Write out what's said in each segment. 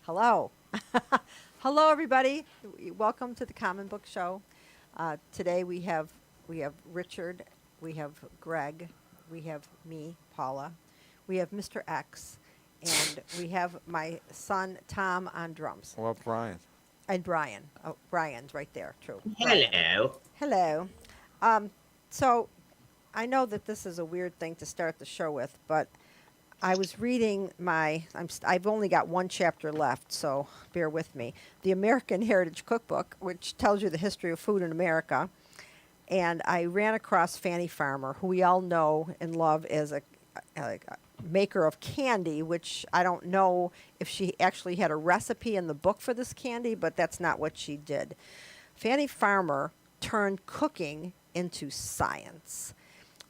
Hello. Hello, everybody. Welcome to the Common Book Show. Today we have Richard, we have Greg, we have me, Paula, we have Mr. X, and we have my son Tom on drums, Well, Brian. and Brian. Oh, Brian's right there. True. Brian. Hello. Hello. Um, so I know that this is a weird thing to start the show with, but I was reading I've only got one chapter left, so bear with me. The American Heritage Cookbook, which tells you the history of food in America. And I ran across Fannie Farmer, who we all know and love as a maker of candy, which I don't know if she actually had a recipe in the book for this candy, but that's not what she did. Fannie Farmer turned cooking into science.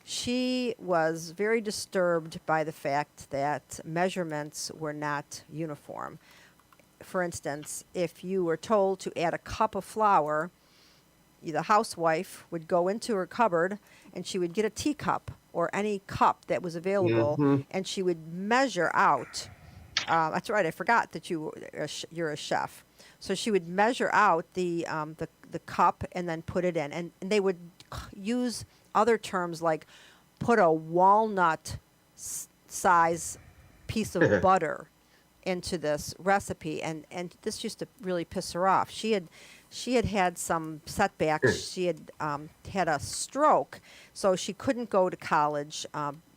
She was very disturbed by the fact that measurements were not uniform. For instance, if you were told to add a cup of flour, the housewife would go into her cupboard and she would get a teacup or any cup that was available, and she would measure out. That's right, I forgot that you're a chef. So she would measure out the cup and then put it in, and they would use other terms like put a walnut size piece of butter into this recipe, and this used to really piss her off. She had some setbacks. She had had a stroke, so she couldn't go to college,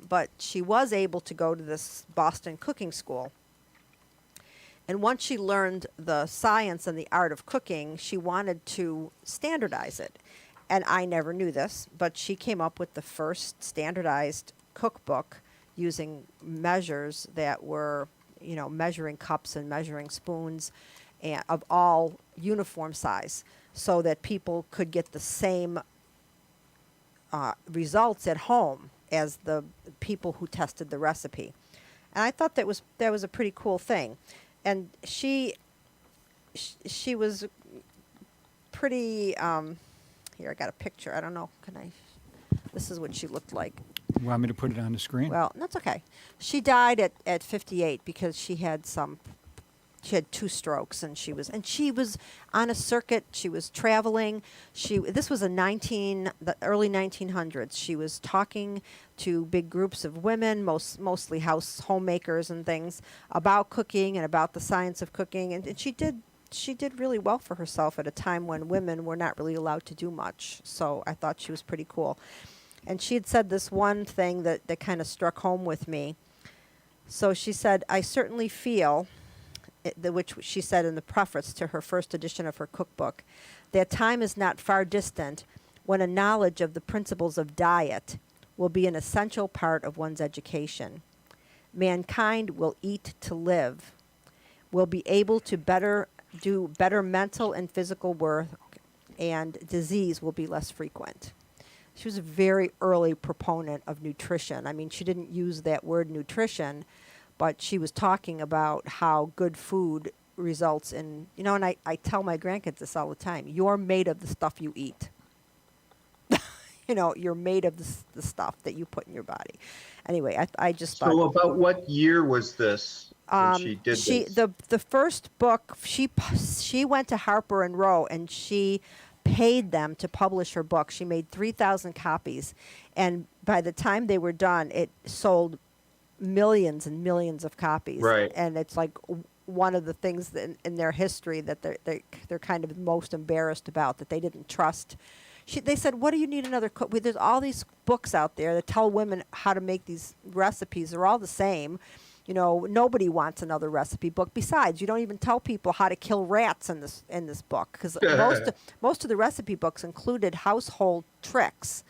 but she was able to go to this Boston cooking school. And once she learned the science and the art of cooking, she wanted to standardize it. And I never knew this, but she came up with the first standardized cookbook using measures that were, measuring cups and measuring spoons and of all uniform size, so that people could get the same results at home as the people who tested the recipe. And I thought that was a pretty cool thing. And she was pretty. Here, I got a picture. I don't know. This is what she looked like. You want me to put it on the screen? Well, that's okay. She died at 58 because she had two strokes, and she was on a circuit. She was traveling. This was the early 1900s. She was talking to big groups of women, mostly homemakers and things, about cooking and about the science of cooking, and she did really well for herself at a time when women were not really allowed to do much. So I thought she was pretty cool. And she had said this one thing that kind of struck home with me. So she said, I certainly feel, which she said in the preface to her first edition of her cookbook, that time is not far distant when a knowledge of the principles of diet will be an essential part of one's education. Mankind will eat to live, will be able to do better mental and physical work, and disease will be less frequent. She was a very early proponent of nutrition. I mean, she didn't use that word nutrition, but she was talking about how good food results in, and I tell my grandkids this all the time, you're made of the stuff you eat. You're made of the stuff that you put in your body. Anyway, I just thought. So about what year was this when she did this? The first book, she went to Harper and Row, and she paid them to publish her book. She made 3,000 copies, and by the time they were done, it sold millions and millions of copies. Right. And it's like one of the things in their history that they're kind of most embarrassed about, that they didn't trust. They said, what do you need another cook? There's all these books out there that tell women how to make these recipes. They're all the same. Nobody wants another recipe book. Besides, you don't even tell people how to kill rats in this book, because most of the recipe books included household tricks.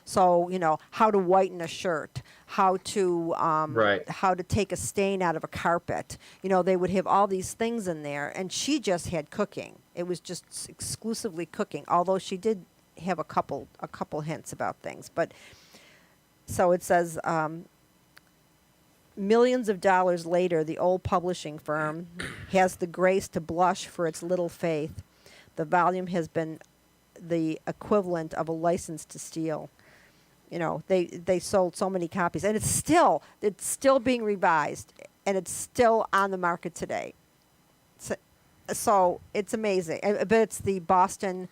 So, how to whiten a shirt, how to take a stain out of a carpet. They would have all these things in there, and she just had cooking. It was just exclusively cooking, although she did have a couple hints about things. But so it says, millions of dollars later, the old publishing firm has the grace to blush for its little faith. The volume has been the equivalent of a license to steal. They sold so many copies, and it's still being revised, and it's still on the market today. So it's amazing. But it's the Boston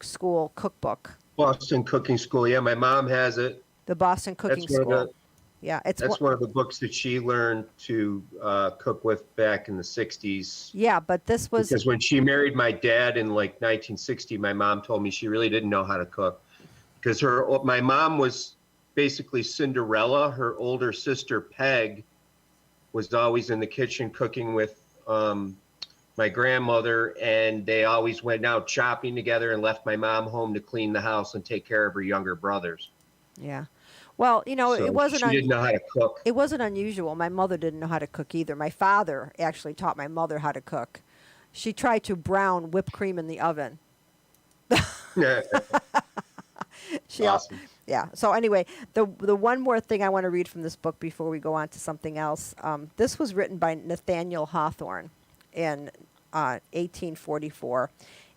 School cookbook. Boston Cooking School. Yeah, my mom has it. The Boston Cooking That's one of School. the Yeah, it's that's one of the books that she learned to cook with back in the 60s. yeah, but this was Because when she married my dad in like 1960, my mom told me she really didn't know how to cook. Because my mom was basically Cinderella. Her older sister Peg was always in the kitchen cooking with my grandmother, and they always went out shopping together and left my mom home to clean the house and take care of her younger brothers. yeah. Well, So it wasn't she didn't know how to cook. it wasn't unusual. My mother didn't know how to cook either. My father actually taught my mother how to cook. She tried to brown whipped cream in the oven. She al- Awesome. Yeah. So anyway, the one more thing I want to read from this book before we go on to something else. This was written by Nathaniel Hawthorne in 1844,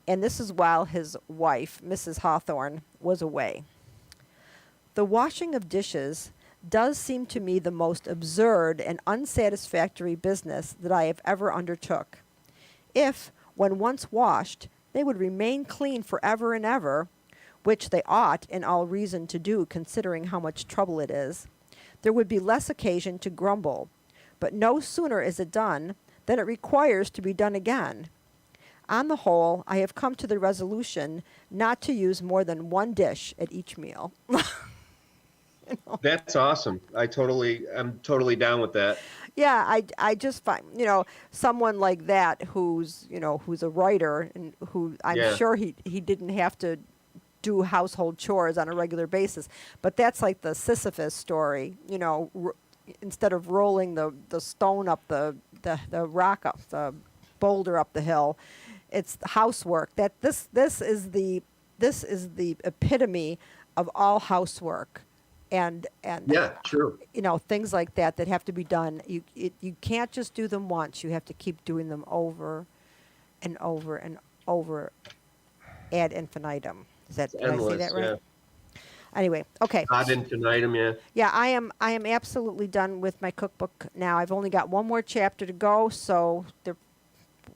and this is while his wife, Mrs. Hawthorne, was away. The washing of dishes does seem to me the most absurd and unsatisfactory business that I have ever undertook. If, when once washed, they would remain clean forever and ever, which they ought in all reason to do considering how much trouble it is, there would be less occasion to grumble. But no sooner is it done than it requires to be done again. On the whole, I have come to the resolution not to use more than one dish at each meal. That's awesome. I'm totally down with that. Yeah, I just find, someone like that who's a writer and who I'm Yeah. sure he didn't have to do household chores on a regular basis. But that's like the Sisyphus story, instead of rolling the stone up the rock up, the boulder up the hill, it's housework. That this is the epitome of all housework. And Yeah, true. things like that have to be done. You can't just do them once. You have to keep doing them over and over and over ad infinitum. Did I say Endless. that right? Yeah. Anyway, okay. Ad infinitum. Yeah. Yeah, I am absolutely done with my cookbook now. I've only got one more chapter to go, so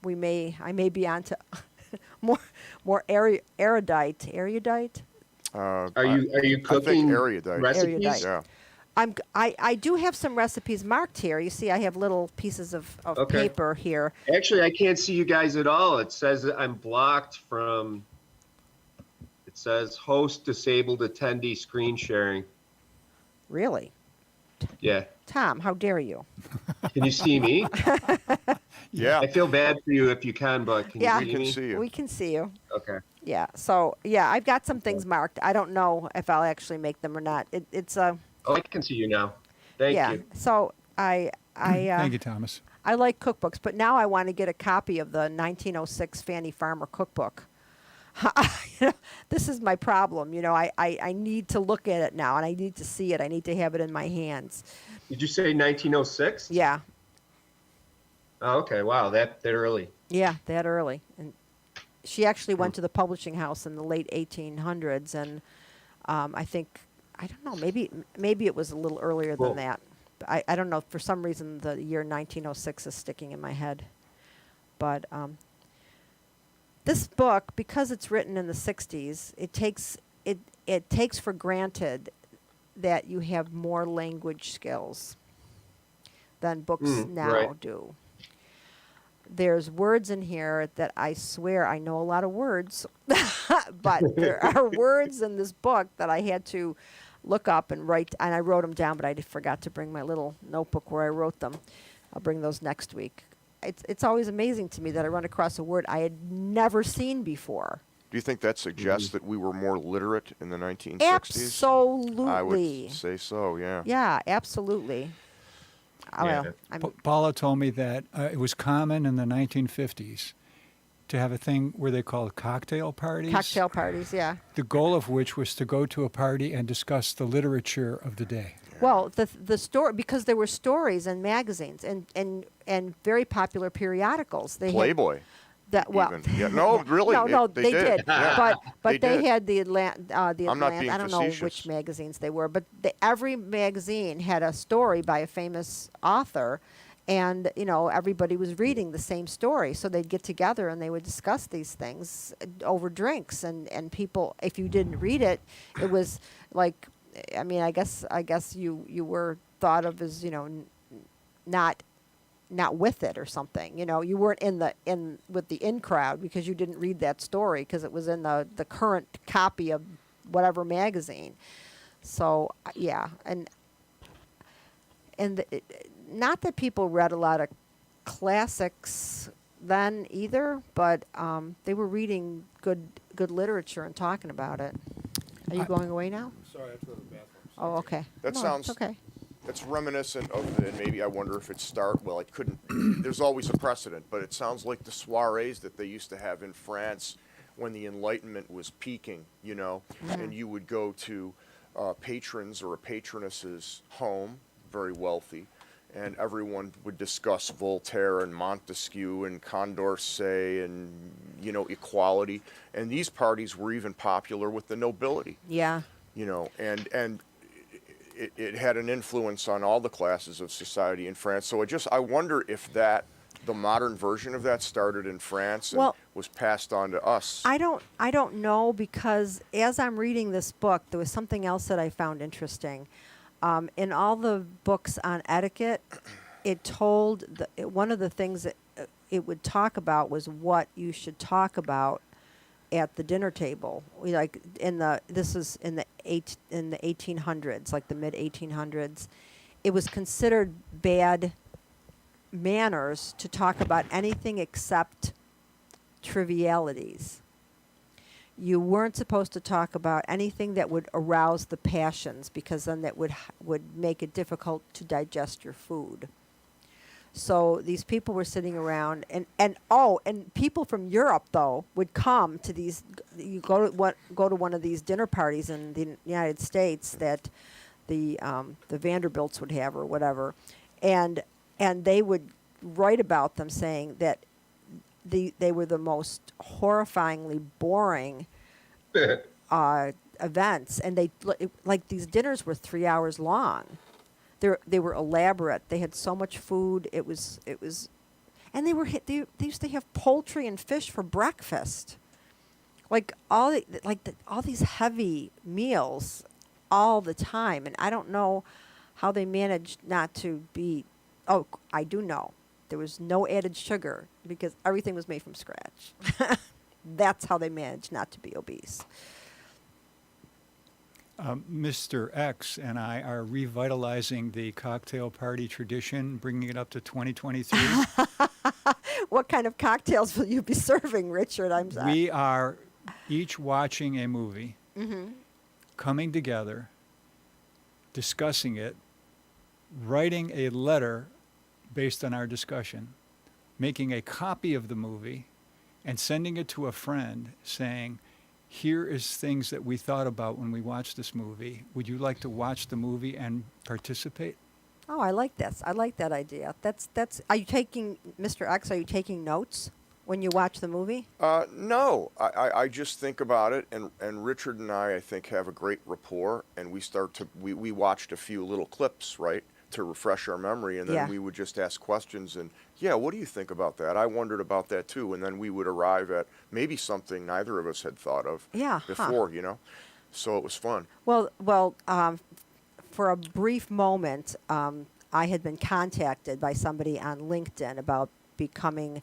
I may be on to more erudite. Are you cooking erudite. recipes? Erudite. Yeah. I do have some recipes marked here. You see, I have little pieces of Okay. paper here. Actually, I can't see you guys at all. It says that I'm blocked from. It says host disabled attendee screen sharing. Really, Yeah. Tom? How dare you? Can you see me? Yeah. I feel bad for you if you can, but can Yeah. you We see can me? see you. We can see you. Okay. Yeah. So yeah, I've got some things marked. I don't know if I'll actually make them or not. It's a Oh, I can see you now. Thank yeah. you. So I Thank you, Thomas. I like cookbooks, but now I want to get a copy of the 1906 Fanny Farmer cookbook. This is my problem. I need to look at it now, and I need to see it. I need to have it in my hands. Did you say 1906? Yeah. Oh, okay. Wow, that early. Yeah, that early. And she actually went to the publishing house in the late 1800s, and I don't know, maybe it was a little earlier Cool. than that. But I don't know. For some reason, the year 1906 is sticking in my head. But this book, because it's written in the 60s, it takes for granted that you have more language skills than books now right. do. There's words in here that I swear I know a lot of words, but there are words in this book that I had to look up and write, and I wrote them down, but I forgot to bring my little notebook where I wrote them. I'll bring those next week. It's always amazing to me that I run across a word I had never seen before. Do you think that suggests that we were more literate in the 1960s? Absolutely. I would say so, yeah. Yeah, absolutely. Yeah. Well, Paula told me that it was common in the 1950s to have a thing where they called cocktail parties. cocktail parties, yeah. The goal of which was to go to a party and discuss the literature of the day. Well, the story, because there were stories in magazines and very popular periocicals. They Playboy. Had that, well, even. Yeah, no, really. no, they did. Yeah. but they did. had the Atlant. I'm not being I don't know facetious. which magazines they were, but every magazine had a story by a famous author, and everybody was reading the same story, so they'd get together and they would discuss these things over drinks, and people, if you didn't read it, it was like, I mean, I guess you were thought of as not with it or something. You weren't in with the in crowd because you didn't read that story because it was in the current copy of whatever magazine. So yeah, not that people read a lot of classics then either, but they were reading good literature and talking about it. Are you going away now? Sorry, I have to go to the bathroom. Oh, okay. That No, sounds- it's okay. It's reminiscent of the, and maybe I wonder if it couldn't, there's always a precedent, but it sounds like the soirees that they used to have in France when the Enlightenment was peaking, and you would go to a patron's or a patroness's home, very wealthy, and everyone would discuss Voltaire and Montesquieu and Condorcet and, equality. And these parties were even popular with the nobility, Yeah. and it had an influence on all the classes of society in France. So I wonder if the modern version of that started in France and Well, was passed on to us. I don't know, because as I'm reading this book, there was something else that I found interesting. In all the books on etiquette, it told one of the things that it would talk about was what you should talk about at the dinner table. This is in the 1800s, like the mid 1800s. It was considered bad manners to talk about anything except trivialities. You weren't supposed to talk about anything that would arouse the passions, because then that would make it difficult to digest your food. So these people were sitting around, and people from Europe though would come to these. You go to one of these dinner parties in the United States that the Vanderbilts would have or whatever, and they would write about them saying that they were the most horrifyingly boring events, and like these dinners were 3 hours long. They were elaborate. They had so much food. It was, and they used to have poultry and fish for breakfast, like all these heavy meals all the time. And I don't know how they managed not to be. Oh, I do know. There was no added sugar because everything was made from scratch. That's how they managed not to be obese. Mr. X and I are revitalizing the cocktail party tradition, bringing it up to 2023. What kind of cocktails will you be serving, Richard? I'm sorry. We are each watching a movie, Mm-hmm. coming together, discussing it, writing a letter based on our discussion, making a copy of the movie, and sending it to a friend saying, here is things that we thought about when we watched this movie. Would you like to watch the movie and participate? Oh, I like this. I like that idea. That's. Are you taking, Mr. X? Are you taking notes when you watch the movie? No, I just think about it, and Richard and I think, have a great rapport, and we watched a few little clips, right, to refresh our memory, and then Yeah. we would just ask questions, and what do you think about that? I wondered about that too, and then we would arrive at maybe something neither of us had thought of before, So it was fun. Well. For a brief moment, I had been contacted by somebody on LinkedIn about becoming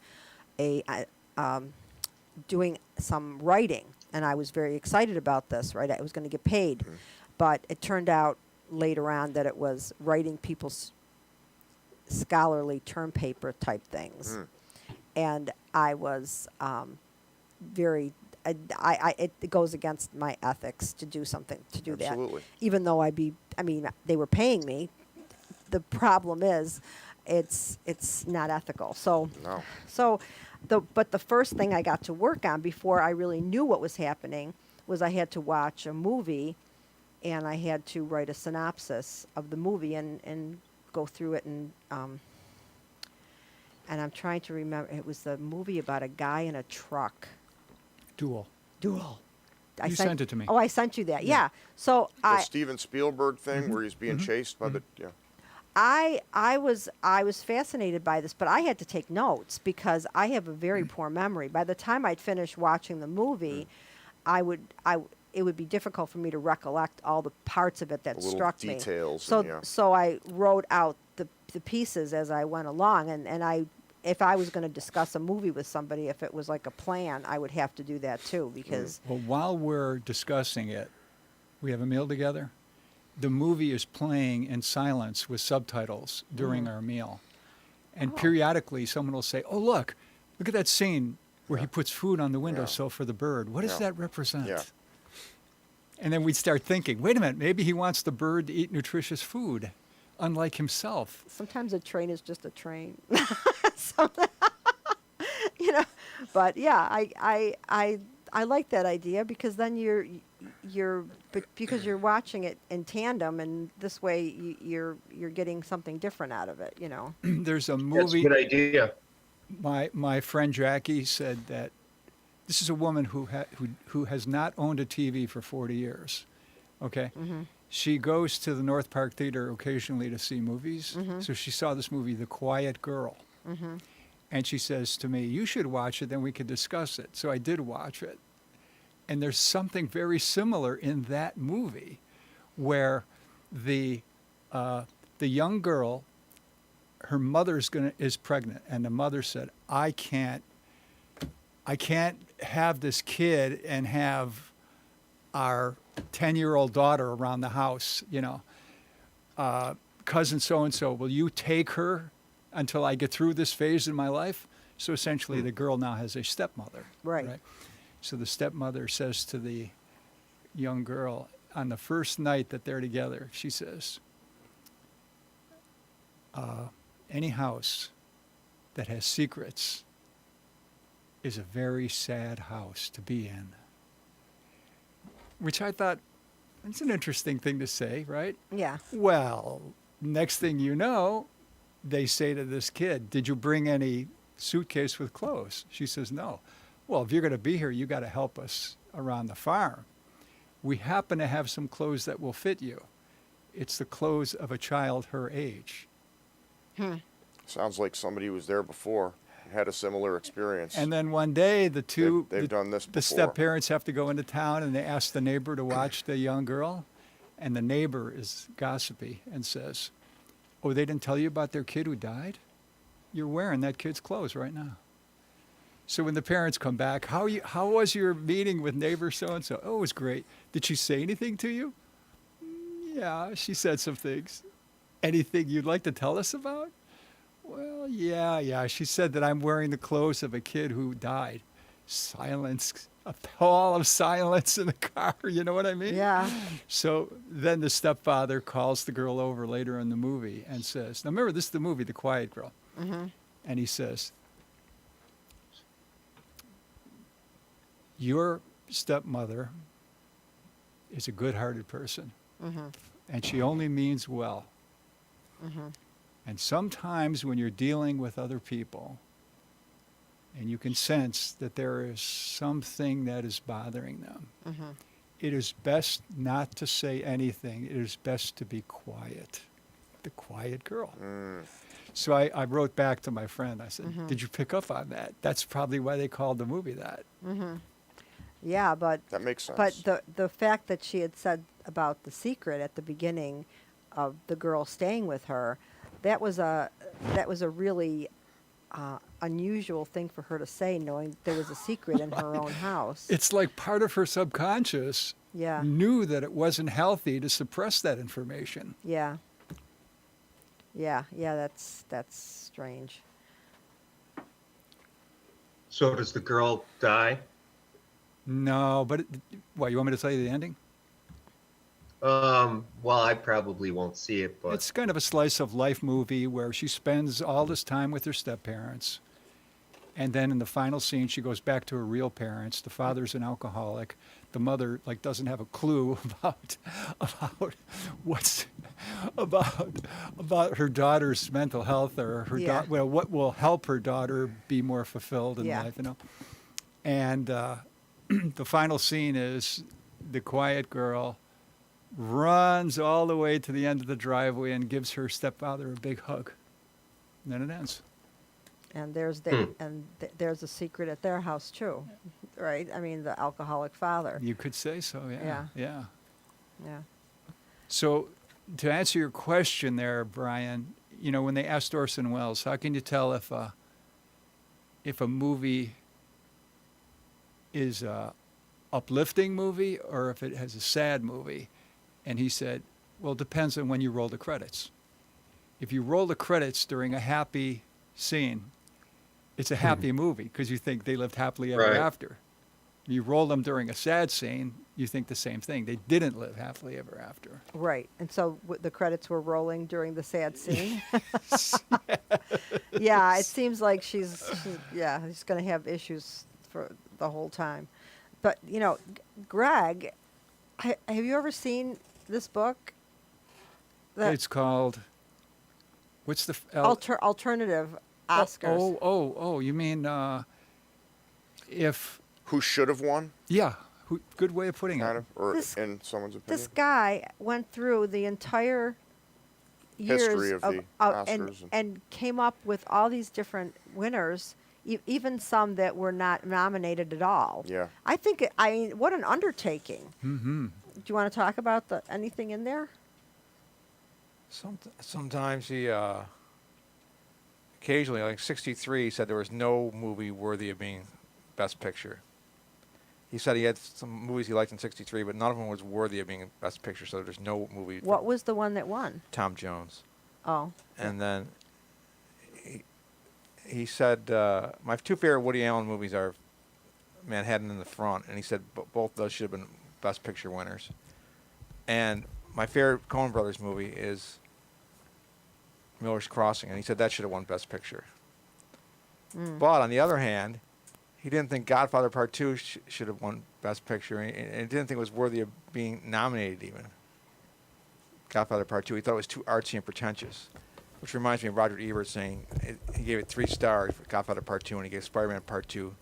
doing some writing, and I was very excited about this. Right, I was going to get paid, but it turned out later on that it was writing people's scholarly term paper type things, and I was very. It goes against my ethics to do Absolutely. that, even though they were paying me. The problem is, it's not ethical. So, No. but the first thing I got to work on before I really knew what was happening was I had to watch a movie, and I had to write a synopsis of the movie and go through it, and I'm trying to remember. It was the movie about a guy in a truck. Duel. I You sent it to me. Oh, I sent you that. Yeah. So The Steven Spielberg thing where he's being chased by the I was fascinated by this, but I had to take notes because I have a very poor memory. By the time I'd finished watching the movie, it would be difficult for me to recollect all the parts of it that The little struck details, me. So yeah. so I wrote out the pieces as I went along, and I if I was going to discuss a movie with somebody, if it was like a plan, I would have to do that too because Well, while we're discussing it, we have a meal together. The movie is playing in silence with subtitles during our meal. And periodically someone will say, "Oh, look at that scene where he puts food on the windowsill for the bird. What does Yeah. that represent?" Yeah. And then we'd start thinking, wait a minute, maybe he wants the bird to eat nutritious food, unlike himself. sometimes a train is just a train. you know, but yeah, I like that idea because then because you're watching it in tandem, and this way you're getting something different out of it. You know. There's a That's a movie. good idea. My friend Jackie said that this is a woman who has not owned a TV for 40 years. Okay. She goes to the North Park Theater occasionally to see movies. So she saw this movie, The Quiet Girl. And she says to me, "You should watch it, then we could discuss it." So I did watch it. And there's something very similar in that movie where the young girl, her mother's is pregnant, and the mother said, I can't have this kid and have our 10-year-old daughter around the house, cousin so-and-so, will you take her until I get through this phase in my life? So essentially the girl now has a stepmother. Right. So the stepmother says to the young girl, on the first night that they're together, she says, any house that has secrets is a very sad house to be in. Which I thought, it's an interesting thing to say, right? Yeah. Well, next thing you know, they say to this kid, "Did you bring any suitcase with clothes?" She says, "No." "Well, if you're going to be here, you got to help us around the farm. We happen to have some clothes that will fit you. It's the clothes of a child her age." Sounds like somebody who was there before had a similar experience. And then one day, They've done this the before. step parents have to go into town, and they ask the neighbor to watch the young girl, and the neighbor is gossipy and says, "Oh, they didn't tell you about their kid who died? You're wearing that kid's clothes right now." So when the parents come back, how was your meeting with neighbor so and so? "Oh, it was great. Did she say anything to you?" "Yeah, she said some things." "Anything you'd like to tell us about?" "Well, yeah. She said that I'm wearing the clothes of a kid who died." Silence, a pall of silence in the car. You know what I mean? Yeah. So then the stepfather calls the girl over later in the movie and says, now remember, this is the movie, The Quiet Girl. And he says, "Your stepmother is a good-hearted person, and she only means well. And sometimes when you're dealing with other people, and you can sense that there is something that is bothering them, it is best not to say anything. It is best to be quiet." The quiet girl. So I wrote back to my friend. I said, "Did you pick up on that? That's probably why they called the movie that." Yeah, but That makes sense. But the fact that she had said about the secret at the beginning of the girl staying with her, that was a really unusual thing for her to say, knowing there was a secret in her own house. It's like part of her subconscious Yeah. knew that it wasn't healthy to suppress that information. Yeah. Yeah. That's strange. So does the girl die? No, but what, you want me to tell you the ending? Well, I probably won't see it, but It's kind of a slice of life movie where she spends all this time with her step-parents. And then in the final scene, she goes back to her real parents. The father's an alcoholic. The mother doesn't have a clue about what's about her daughter's mental health or her Yeah. what will help her daughter be more fulfilled in Yeah. life, And the final scene is the quiet girl runs all the way to the end of the driveway and gives her stepfather a big hug. And then it ends. And there's there's a secret at their house too, right? I mean, the alcoholic father. You could say so, yeah. Yeah. Yeah. Yeah. So to answer your question there, Brian, when they asked Orson Welles, how can you tell if a movie is a uplifting movie or if it has a sad movie? And he said, well, it depends on when you roll the credits. If you roll the credits during a happy scene, it's a happy movie because you think they lived happily ever Right. after. You roll them during a sad scene, you think the same thing. They didn't live happily ever after. Right. And so the credits were rolling during the sad scene. Yeah, it seems like she's going to have issues for the whole time. But, Greg, have you ever seen this book? It's called, what's the Alternative Oscars. Oh, you mean if, Who should have won, yeah, good way of putting kind it. of, or This- in someone's opinion? This guy went through the entire years History of the Oscars and came up with all these different winners, even some that were not nominated at all. Yeah. I think what an undertaking. Mm-hmm. Do you want to talk about anything in there? Sometimes he, occasionally, like 63, he said there was no movie worthy of being Best Picture. He said he had some movies he liked in 63, but none of them was worthy of being Best Picture, so there's no movie. What was the one that won? Tom Jones. Oh, And then he said, my two favorite Woody Allen movies are Manhattan in the Front, and he said both those should have been Best Picture winners. And my favorite Coen Brothers movie is Miller's Crossing, and he said that should have won Best Picture. But on the other hand, he didn't think Godfather Part 2 should have won Best Picture, and he didn't think it was worthy of being nominated even. Godfather Part 2, he thought it was too artsy and pretentious, which reminds me of Roger Ebert saying he gave it 3 stars for Godfather Part 2, and he gave Spider-Man Part 2,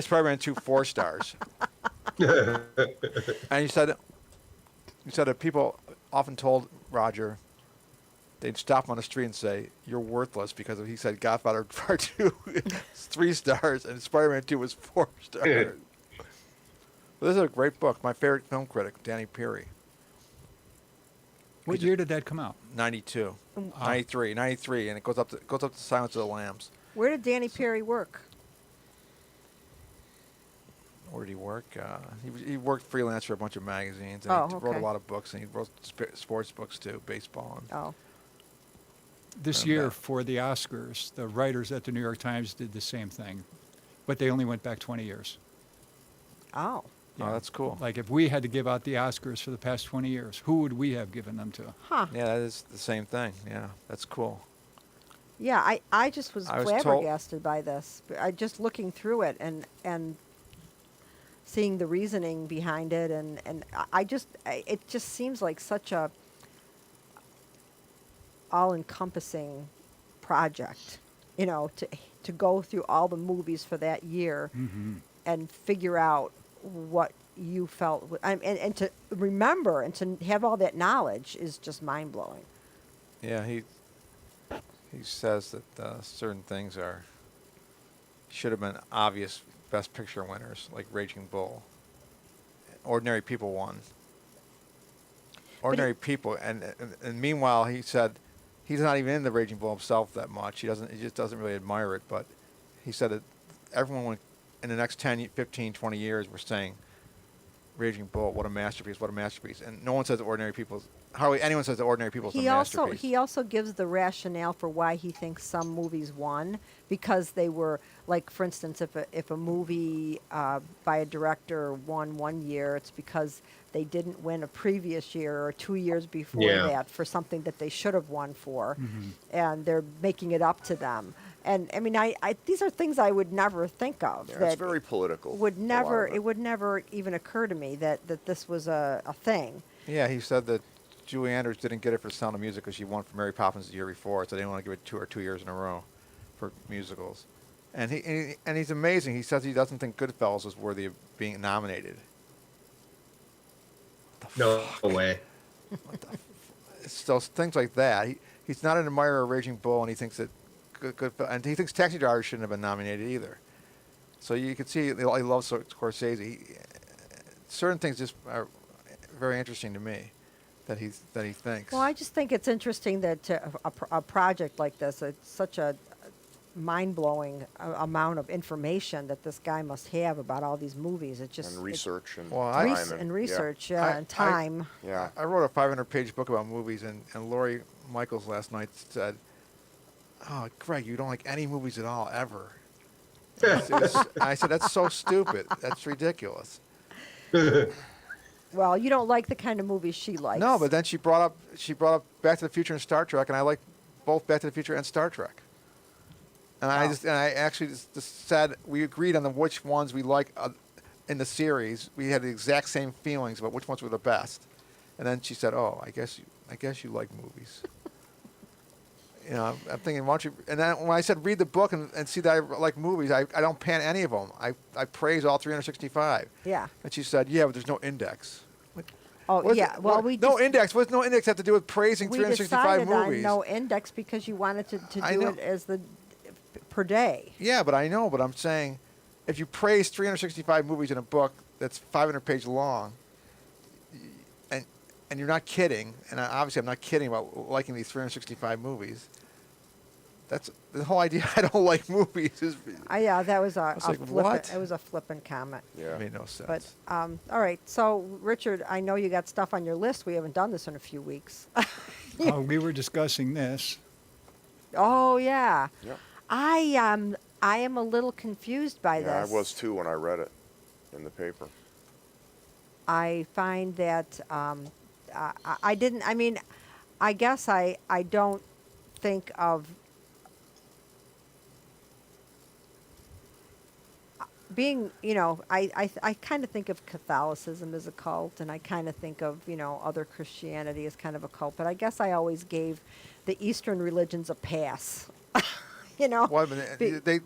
Spider-Man 2 4 stars. And he said that people often told Roger they'd stop him on the street and say, "You're worthless," because he said Godfather Part 2 is 3 stars and Spider-Man 2 was 4 stars. But this is a great book. My favorite film critic, Danny Peary, What year did that come out? 92, 93, and it goes up to Silence of the Lambs. where did Danny Perry work? Where did he work? He worked freelance for a bunch of magazines, and Oh, he wrote a okay. lot of books, and he wrote sports books too, baseball. And Oh, This And year that- for the Oscars, the writers at the New York Times did the same thing, but they only went back 20 years. oh, Oh, that's cool. Like if we had to give out the Oscars for the past 20 years, who would we have given them to? huh. Yeah, that is the same thing. Yeah, that's cool. Yeah, I just was I was told- flabbergasted by this. I just looking through it and seeing the reasoning behind it, and it just seems like such a all-encompassing project, to go through all the movies for that year Mm-hmm. and figure out what you felt, and to remember and to have all that knowledge is just mind-blowing. Yeah, he says that certain things should have been obvious Best Picture winners, like Raging Bull. Ordinary People won. Ordinary People, and meanwhile he said he's not even into Raging Bull himself that much. He just doesn't really admire it. But he said that everyone in the next 10, 15, 20 years were saying, "Raging Bull, what a masterpiece! What a masterpiece!" And no one says that Ordinary People's. Hardly anyone says that Ordinary People's a masterpiece. He also gives the rationale for why he thinks some movies won, because they were, like, for instance, if a movie by a director won one year, it's because they didn't win a previous year or 2 years before Yeah. that for something that they should have won for, Mm-hmm. and they're making it up to them. And I mean, I these are things I would never think of. Yeah, that it's very political. would a lot never of it would never even occur to me that this was a thing. Yeah, he said that Julie Andrews didn't get it for Sound of Music because she won for Mary Poppins the year before, so they didn't want to give it 2 years in a row for musicals. And he's amazing. He says he doesn't think Goodfellas was worthy of being nominated. No way. It's those things like that. He's not an admirer of Raging Bull, and he thinks that and he thinks Taxi Driver shouldn't have been nominated either. So you can see he loves Scorsese. Certain things just are very interesting to me that he thinks. Well, I just think it's interesting that a project like this, it's such a mind-blowing amount of information that this guy must have about all these movies. It just And research and Well, time. and research, yeah, I- and time. Yeah. I wrote a 500-page book about movies, and Lori Michaels last night said, "Oh, Greg, you don't like any movies at all, ever." I said, "That's so stupid. That's ridiculous." Well, you don't like the kind of movies she likes. No, but then she brought up Back to the Future and Star Trek, and I like both Back to the Future and Star Trek. And I actually just said we agreed on which ones we like in the series. We had the exact same feelings about which ones were the best. And then she said, "Oh, I guess you like movies." I'm thinking, why don't you? And then when I said read the book and see that I like movies, I don't pan any of them. I praise all 365. Yeah. And she said, "Yeah, but there's no index." Like, Oh, what's yeah. it- Well, what- we no just, index. What's no index have to do with praising we 365 decided movies? on no index because you wanted to I do know. it as the per day. Yeah, but I know. But I'm saying, if you praise 365 movies in a book that's 500 pages long, and you're not kidding, and obviously I'm not kidding about liking these 365 movies. That's the whole idea. I don't like movies. Yeah, that was a was like, flippant. what? It was a flippant comment. Yeah. Made no sense. But all right. So, Richard, I know you got stuff on your list. We haven't done this in a few weeks. We were discussing this. Oh yeah. Yep. I am a little confused by Yeah, I this. was too when I read it in the paper. I find that I didn't. I mean, I guess I don't think of being. I kind of think of Catholicism as a cult, and I kind of think of other Christianity as kind of a cult. But I guess I always gave the Eastern religions a pass. Well, Be- they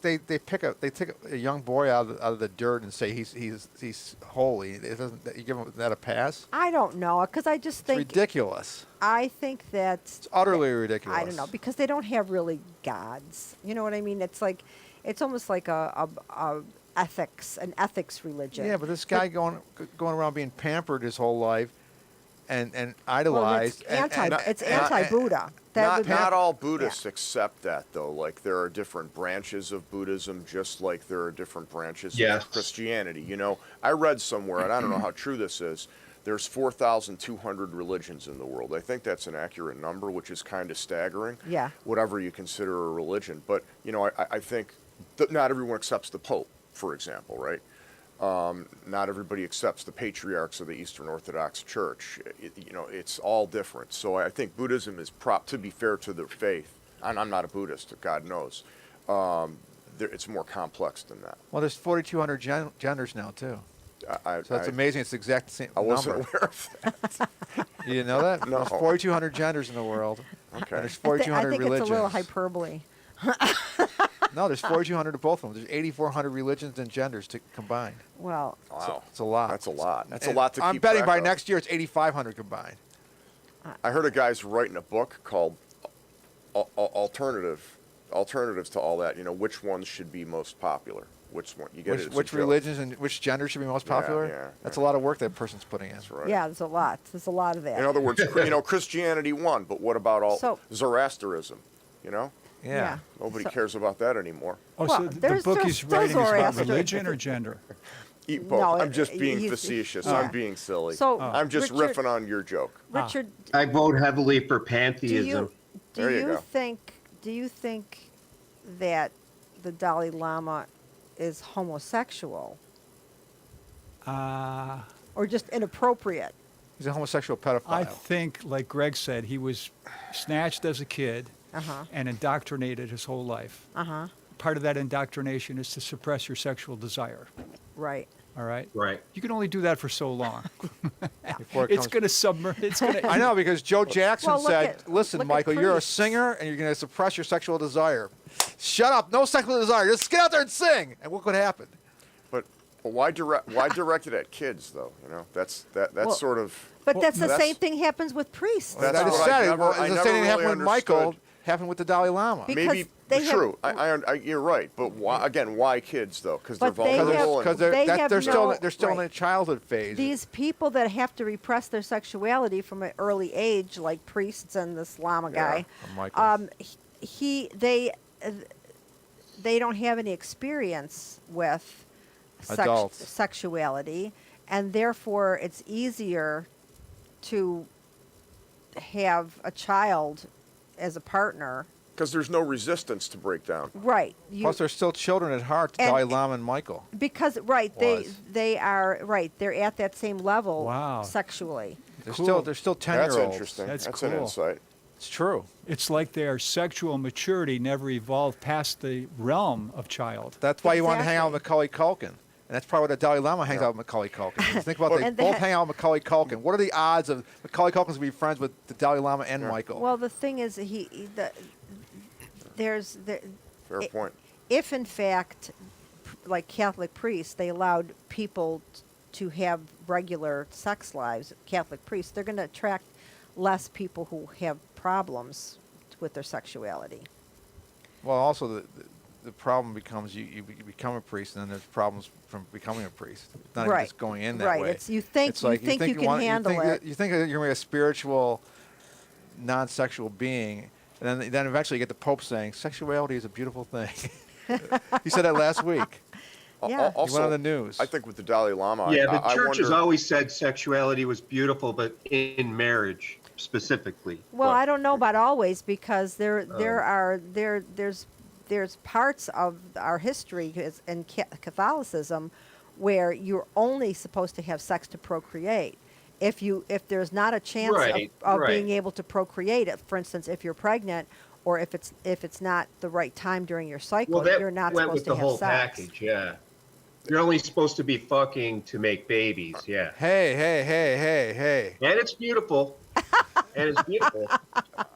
take a young boy out of the dirt and say he's holy. It doesn't. You give him that a pass? I don't know, because I just It's think ridiculous. I think that It's utterly ridiculous. I don't know, because they don't have really gods. You know what I mean? It's like, it's almost like an ethics religion. Yeah, but this guy going around being pampered his whole life and Well, idolized. it's anti-Buddha. Not all Buddhists accept that, though. Like, there are different branches of Buddhism, just like there are different branches Yes. of Christianity. I read somewhere, and I don't know how true this is, there's 4,200 religions in the world. I think that's an accurate number, which is kind of staggering. Yeah. Whatever you consider a religion. But, I think not everyone accepts the Pope, for example, right? Not everybody accepts the patriarchs of the Eastern Orthodox Church. It's all different. So I think Buddhism is to be fair to their faith, and I'm not a Buddhist, God knows, it's more complex than that. Well, there's 4,200 genders now too. I, So that's amazing. It's the exact same I wasn't number. aware of that. You didn't know that? No. There's 4,200 genders in the world. Okay. And there's I 4,200 think religions. it's a little hyperbole. No, there's 4,200 of both of them. There's 8,400 religions and genders combined. Well, Wow. It's a lot. That's a lot. That's a And lot to I'm keep betting track by of. next year it's 8,500 combined. I heard a guy's writing a book called Alternatives to all that. Which ones should be most popular? Which one? You get it? It's a Which joke. religions and which gender should be most popular? yeah, That's yeah. a lot of work that person's putting in. That's right. yeah, there's a lot. There's a lot of that. In other words, Christianity won, but what about all So- Zoroastrianism? Yeah. Nobody So- cares about that anymore. Oh, Well, so the there's book still- he's still writing is about Zoroaster. religion or gender? Eat both. No, I'm just being he's- facetious. yeah. I'm being silly. So, I'm just Richard- riffing on your joke. Richard, I vote heavily for do pantheism. you There you go. think that the Dalai Lama is homosexual or just inappropriate? He's a homosexual pedophile. I think, like Greg said, he was snatched as a kid Uh-huh. and indoctrinated his whole life. Uh-huh. Part of that indoctrination is to suppress your sexual desire. Right. All right? Right. You can only do that for so long. Before it It's comes- going to submerge. It's going to. I know, because Joe Jackson Well, look said, at- listen, look at Michael, you're a priests. singer and you're going to suppress your sexual desire. Shut up. No sexual desire. Just get out there and sing. And look what happened. But But why direct it at kids though? You know, that's Well, sort of. But that's the that's- same thing happens with priests. That's I just what I said never- it's I the never same thing that really happened with Michael, understood. happened with the Dalai Lama. Because Maybe they have- true. You're right. But why, again, why kids though? Because they're But they vulnerable. Because They have they're still no- they're still in right. a childhood phase. These people that have to repress their sexuality from an early age, like priests and this Lama guy, or Michael. they don't have any experience with Adults. sexuality, and therefore it's easier to have a child as a partner. Because there's no resistance to break down. Right. Plus, they're still children at heart, And- Dalai Lama and Michael. because Was. they are right. They're at that same level Wow. sexually. They're Cool. still 10 That's year olds. interesting. That's an cool. insight. It's true. It's like their sexual maturity never evolved past the realm of child. That's why you want to hang out Exactly. with Macaulay Culkin. And that's probably why the Dalai Lama hangs out with Macaulay Culkin. Just think about they And both that- hang out with Macaulay Culkin. What are the odds of Macaulay Culkin's going to be friends with the Dalai Lama and Michael? Well, the thing is, there's Fair It- point. if in fact, like Catholic priests, they allowed people to have regular sex lives, Catholic priests, they're going to attract less people who have problems with their sexuality. Well, also the problem becomes you become a priest, and then there's problems from becoming a priest. It's not even Right. just going in that Right. way. It's you think It's like you think you can want- handle think it. that- You think that you're going to be a spiritual, non-sexual being, and then eventually you get the Pope saying sexuality is a beautiful thing. He said that last week. Yeah. Also, He went on the news. I think with the Dalai Lama, Yeah, the I church has wonder, always said sexuality was beautiful, but in marriage specifically. Well, But- I don't know about always because there's parts of our history in Catholicism where you're only supposed to have sex to procreate. If there's not a chance Right, of right. being able to procreate, for instance, if you're pregnant or if it's not the right time during your cycle, Well, that you're not went supposed with to the have whole sex. package, yeah. You're only supposed to be fucking to make babies, yeah. Hey. And it's beautiful. And it's beautiful.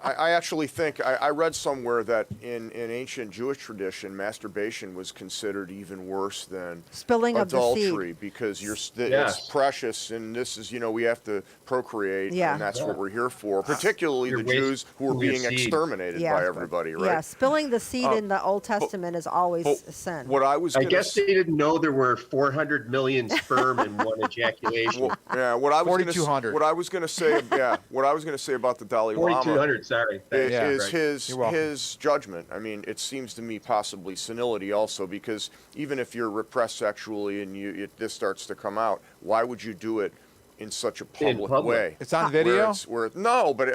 I actually think I read somewhere that in ancient Jewish tradition, masturbation was considered even worse than Spilling of the adultery seed. because it's Yes. precious, and this is we have to procreate, Yeah. and that's Yeah. what we're here for. Particularly You're the Jews who are wasting your being seed. exterminated Yeah. by everybody, right? Yeah, spilling the seed in the Old Testament is always But a sin. What I was I gonna guess s- they didn't know there were 400 million sperm in one ejaculation. Well, yeah, what I was gonna 4,200. what I was going to say, what I was going to say about the Dalai Lama 4,200, sorry. Thanks, Yeah. is Greg. his You're welcome. his judgment. I mean, it seems to me possibly senility also, because even if you're repressed sexually and this starts to come out, why would you do it in such a public, public. way? It's on Where video? no, but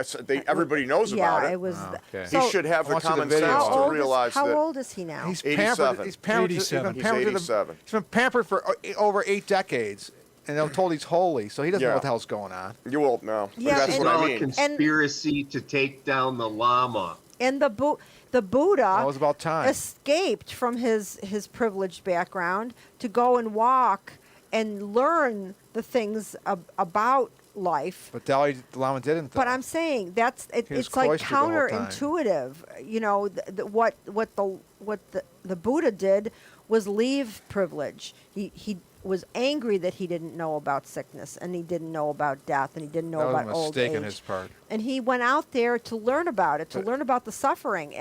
everybody knows yeah, about it. it was. Oh, okay. He So should have I the want to see the common video. sense how to old realize is, how that. old is he now? He's 87. pampered. He's pampered. 87. He's 87. He's been pampered for over 8 decades, and I'm told he's holy, so he doesn't know Yeah. what the hell's going on. You won't know. But Yeah, that's It's and- what all I a mean. conspiracy to take down the llama. And the Buddha Well, it was about time. escaped from his privileged background to go and walk and learn the things about life. But Dalai Lama didn't. Though. But I'm saying He was it's like cloistered the whole time. counterintuitive. You know, what the Buddha did was leave privilege. He was angry that he didn't know about sickness and he didn't know about death and he didn't know that was about a old mistake age. on his part. And he went out there to learn about it, to learn about the suffering.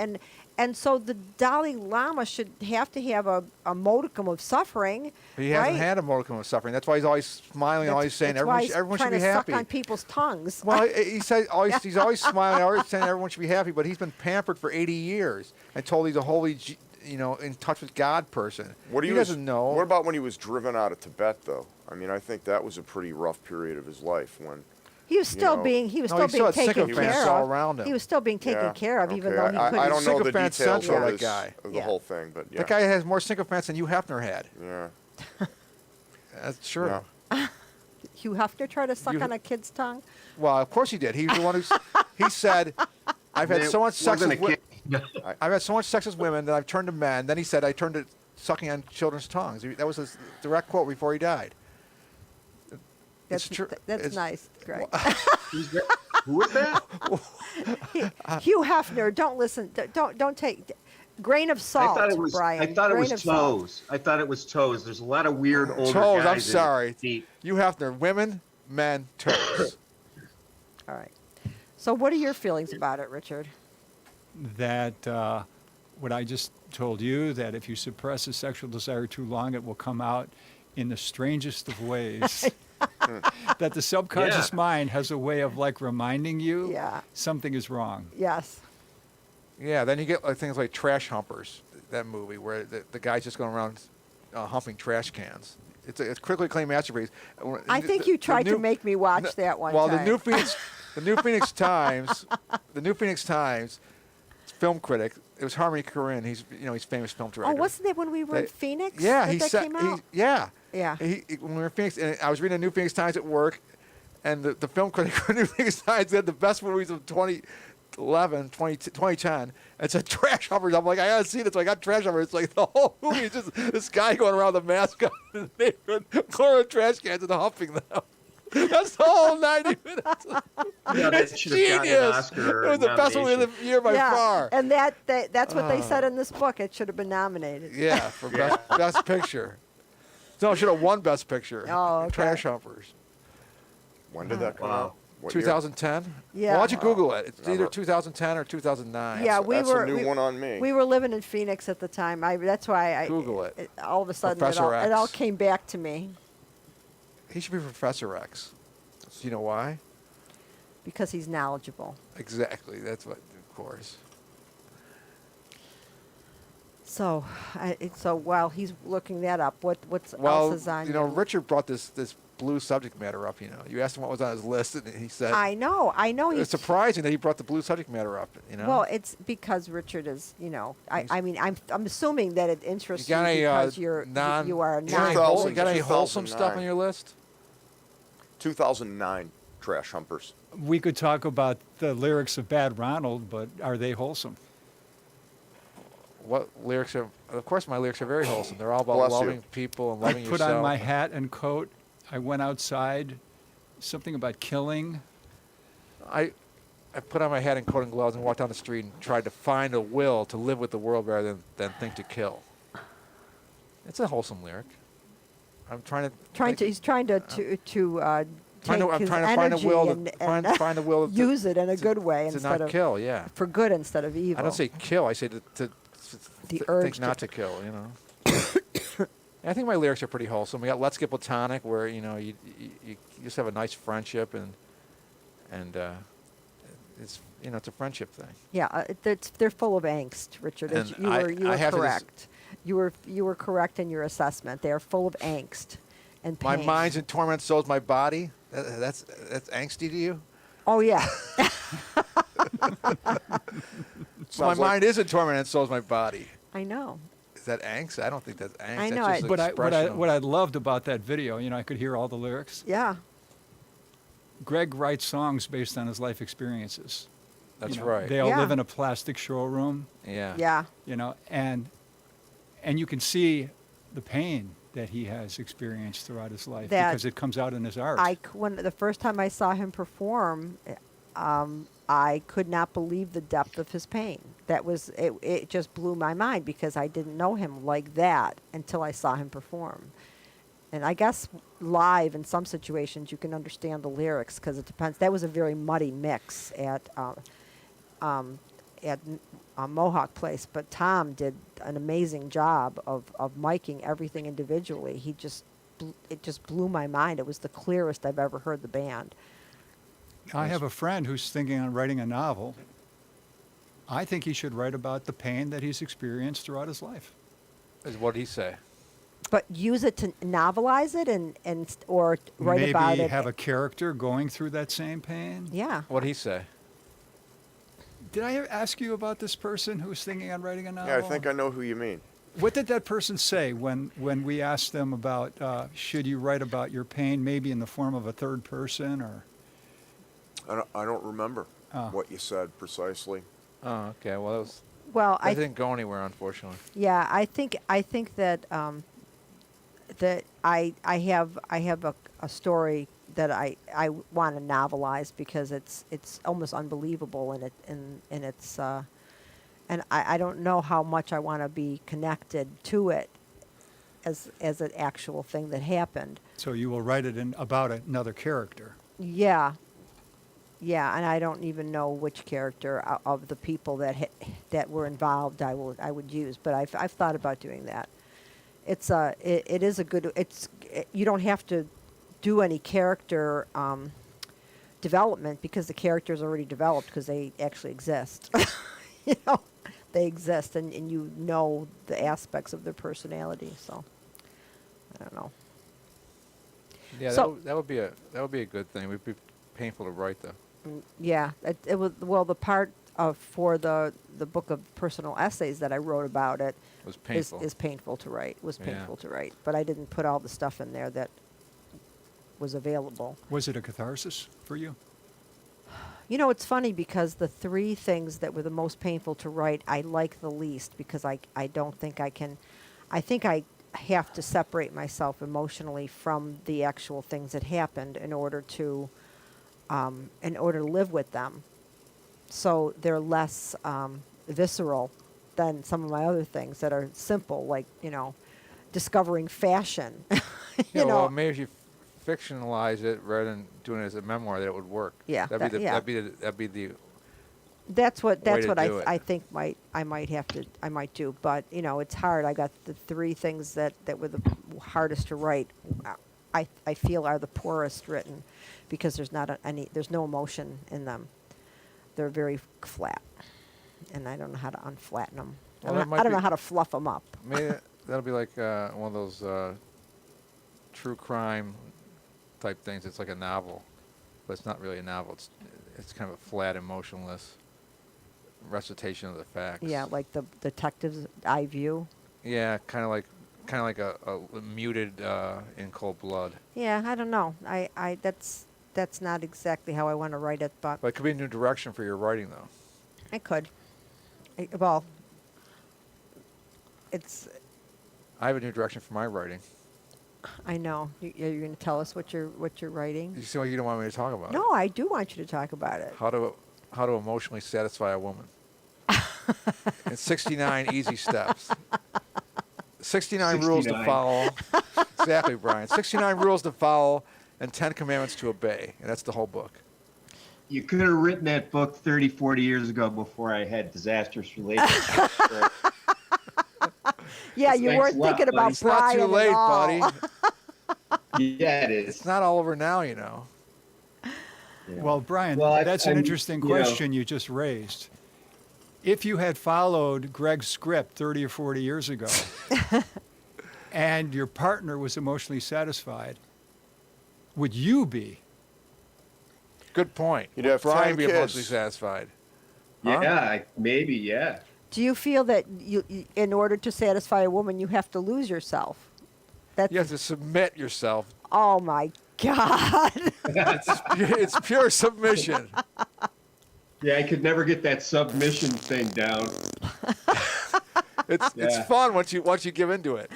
And so the Dalai Lama should have to have a modicum of suffering. He hasn't right? had a modicum of suffering. That's why he's always smiling, always saying that's why everyone he's should be trying to happy. suck on people's tongues. Well, he says he's always smiling, always saying everyone should be happy. But he's been pampered for 80 years and told he's a holy, in touch with God person. He doesn't know. What about when he was driven out of Tibet, though? I mean, I think that was a pretty rough period of his life when. He was still know. being No, he taken still had care sycophants of. all around him. He was still being taken Yeah, care of, even okay. though he couldn't. I don't know the Sycophant details central, of, that guy. of the Yeah. whole thing, but yeah. That guy has more sycophants than Hugh Hefner had. Yeah. That's true. Yeah. Hugh Hefner tried to suck You- on a kid's tongue. Well, of course he did. He was the one he said, "I've had It so much sex wasn't with a kid. I've had so much sex with women that I've turned to men." Then he said, "I turned to sucking on children's tongues." That was his direct quote before he died. That's true. That's It's- nice, Greg. Who was that? Hugh Hefner. Don't listen. Don't take. Grain of I salt, thought it was. Brian. I thought it Grain was of salt. toes. I thought it was toes. There's a lot of weird older Toes, guys. I'm in sorry. deep. You have to women, men, toes. All right. So, what are your feelings about it, Richard? That what I just told you, that if you suppress a sexual desire too long, it will come out in the strangest of ways. That the subconscious Yeah. mind has a way of like reminding you Yeah. something is wrong. Yes. Yeah, then you get like things like Trash Humpers, that movie where the guy's just going around humping trash cans. It's critically acclaimed masterpiece. I think you tried to make me watch that one Well, time. the New Phoenix Times, the New Phoenix Times film critic. It was Harmony Korine. He's famous film director. Oh, wasn't it when we were in They- Phoenix? Yeah, that said came out? yeah. Yeah. When we were in Phoenix, and I was reading the New Phoenix Times at work, and the film critic for New Phoenix Times said the best movies of 2010. It's a Trash Humpers. I'm like, I gotta see this. So I got Trash Humpers. It's like the whole movie is just this guy going around with a mask on in the neighborhood, clearing trash cans and humping them. That's the whole 90 minutes. Yeah, that It's should have gotten an genius. Oscar It was the best movie of nomination. the year by yeah. far. And that's what they said in this book. It should have been nominated. Yeah, for best picture. No, it should have won Best Picture. Oh, okay. Trash Humpers. When did that come Wow. out? What year? 2010? Yeah. Why don't you Google it? It's Never. either 2010 or 2009. Yeah, That's a new one on me. We were living in Phoenix at the time. That's why I Google it. all of a sudden Professor it all X. came back to me He should be Professor X. So you know why? because he's knowledgeable. Exactly. That's what, of course. So, so while he's looking that up, what's Well, else is on? you know, your- Richard brought this blue subject matter up. You know, you asked him what was on his list, and he said, I know. It's He's surprising that he brought the blue subject matter up. You know. Well, it's because Richard is, I mean, I'm assuming that it interests you you, got any because you are you got any 2000 non. you got any wholesome stuff 2009. on your list? 2009 Trash Humpers. We could talk about the lyrics of Bad Ronald, but are they wholesome? What lyrics are? Of course, my lyrics are very wholesome. They're all about Bless you. loving people and loving I put yourself. on my hat and coat. I went outside. Something about killing. I put on my hat and coat and gloves and walked down the street and tried to find a will to live with the world rather than think to kill. It's a wholesome lyric. I'm trying to. He's trying to take I'm his trying to find a energy will. and, Find a will. use it in a good way to instead not of kill. Yeah. for good instead of evil. I don't say kill. I say to The think urge not to- to kill. You know. I think my lyrics are pretty wholesome. We got Let's Get Platonic, where you just have a nice friendship and it's it's a friendship thing. Yeah, they're full of angst, Richard. And You were I have to just- correct. You were correct in your assessment. They are full of angst and My pain. mind's in torment, so is my body. That's angsty to you. Oh yeah. So my Sounds like- mind is in torment, and so is my body. I know. Is that angst? I don't think that's angst. I That's know, just I- But expression of- what I loved about that video, I could hear all the lyrics. Yeah. Greg writes songs based on his life experiences. That's You know, right. They all Yeah. live in a plastic showroom, Yeah. Yeah. and you can see the pain that he has experienced throughout his life That because it comes out in his art. When the first time I saw him perform, I could not believe the depth of his pain. It just blew my mind because I didn't know him like that until I saw him perform. And I guess live in some situations you can understand the lyrics because it depends. That was a very muddy mix at Mohawk Place, but Tom did an amazing job of miking everything individually. It just blew my mind. It was the clearest I've ever heard the band. I have a friend who's thinking on writing a novel. I think he should write about the pain that he's experienced throughout his life. Is what he say? But use it to novelize it or write Maybe about it. have a character going through that same pain. Yeah. What he say? Did I ask you about this person who's thinking on writing a novel? Yeah, I think I know who you mean. What did that person say when we asked them about should you write about your pain, maybe in the form of a third person or? I don't remember Oh. what you said precisely. Oh, okay. Well, Well, that didn't go anywhere, unfortunately. yeah, I think that that I have a story that I want to novelize because it's almost unbelievable in its and I don't know how much I want to be connected to it as an actual thing that happened. So you will write it in about another character. Yeah. Yeah, and I don't even know which character of the people that were involved I would use, but I've thought about doing that. It is a good, you don't have to do any character development because the character's already developed because they actually exist. You know, they exist, and you know the aspects of their personality. So I don't know. Yeah, So- that would be a good thing. It would be painful to write though. Yeah, it was, well, the part for the book of personal essays that I wrote about it It was painful. is painful to write. Was Yeah. painful to write, but I didn't put all the stuff in there that was available. Was it a catharsis for you? You know, it's funny because the three things that were the most painful to write, I like the least because I don't think I can. I think I have to separate myself emotionally from the actual things that happened in order to live with them. So they're less visceral than some of my other things that are simple, like, you know, discovering fashion. Yeah, you know, well, maybe if you fictionalize it rather than doing it as a memoir, that it would work. Yeah, that'd be that- that'd be the that's what way to I do it. I think I might do. But you know, it's hard. I got the three things that were the hardest to write. I feel are the poorest written because there's there's no emotion in them. They're very flat, and I don't know how to unflatten them. Well, I that might don't know be- how to fluff them up. maybe that'll be like one of those true crime type things. It's like a novel, but it's not really a novel. It's kind of a flat, emotionless recitation of the facts. Yeah, like the detective's eye view. Yeah, kind of like a muted in cold blood. Yeah, I don't know. That's not exactly how I want to write it, but But it could be a new direction for your writing, though. I could. Well, it's. I have a new direction for my writing. I know. You're going to tell us what you're writing. You see why you don't want me to talk about it? No, I do want you to talk about it. How to emotionally satisfy a woman. In 69 easy steps. 69 rules to 69. follow. Exactly, Brian. 69 rules to follow and 10 commandments to obey. And that's the whole book. You could have written that book 30, 40 years ago before I had disastrous relationships. Yeah, you Thanks weren't a lot, thinking buddy. about It's not Brian too late, at all. buddy. Yeah, it is. It's not all over now, you know. Yeah. Well, Brian, Well, that's an I'm- interesting you know- question you just raised. If you had followed Greg's script 30 or 40 years ago and your partner was emotionally satisfied, would you be? Good point. You'd have Brian 10 be kids. emotionally satisfied. Huh? Yeah, maybe, yeah. Do you feel that in order to satisfy a woman, you have to lose yourself? That's, You have to submit yourself. oh my God. It's pure submission. Yeah, I could never get that submission thing down. It's Yeah. fun once you give into it.